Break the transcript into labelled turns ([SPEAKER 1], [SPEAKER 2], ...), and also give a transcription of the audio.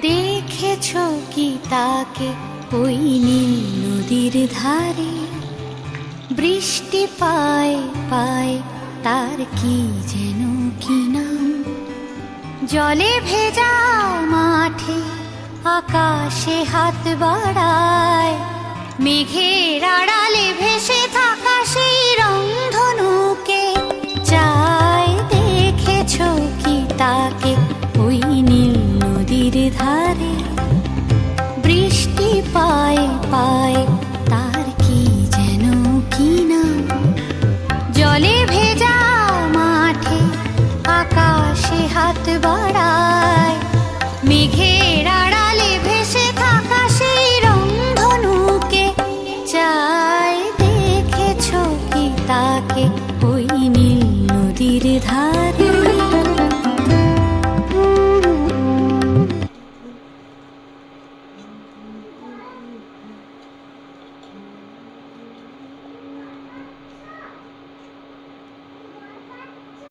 [SPEAKER 1] দেখেছো কি তাকে ওই নীল নদীর ধারে? বৃষ্টি পায় পায় তার কি যেন কি নাম। জলে ভেজা মাঠে আকাশে হাত বাড়ায়, মেঘের আড়ালে ভেসে থাকা সেই রংধনুকে চায়। দেখেছো কি তাকে ওই নীল নদীর ধারে?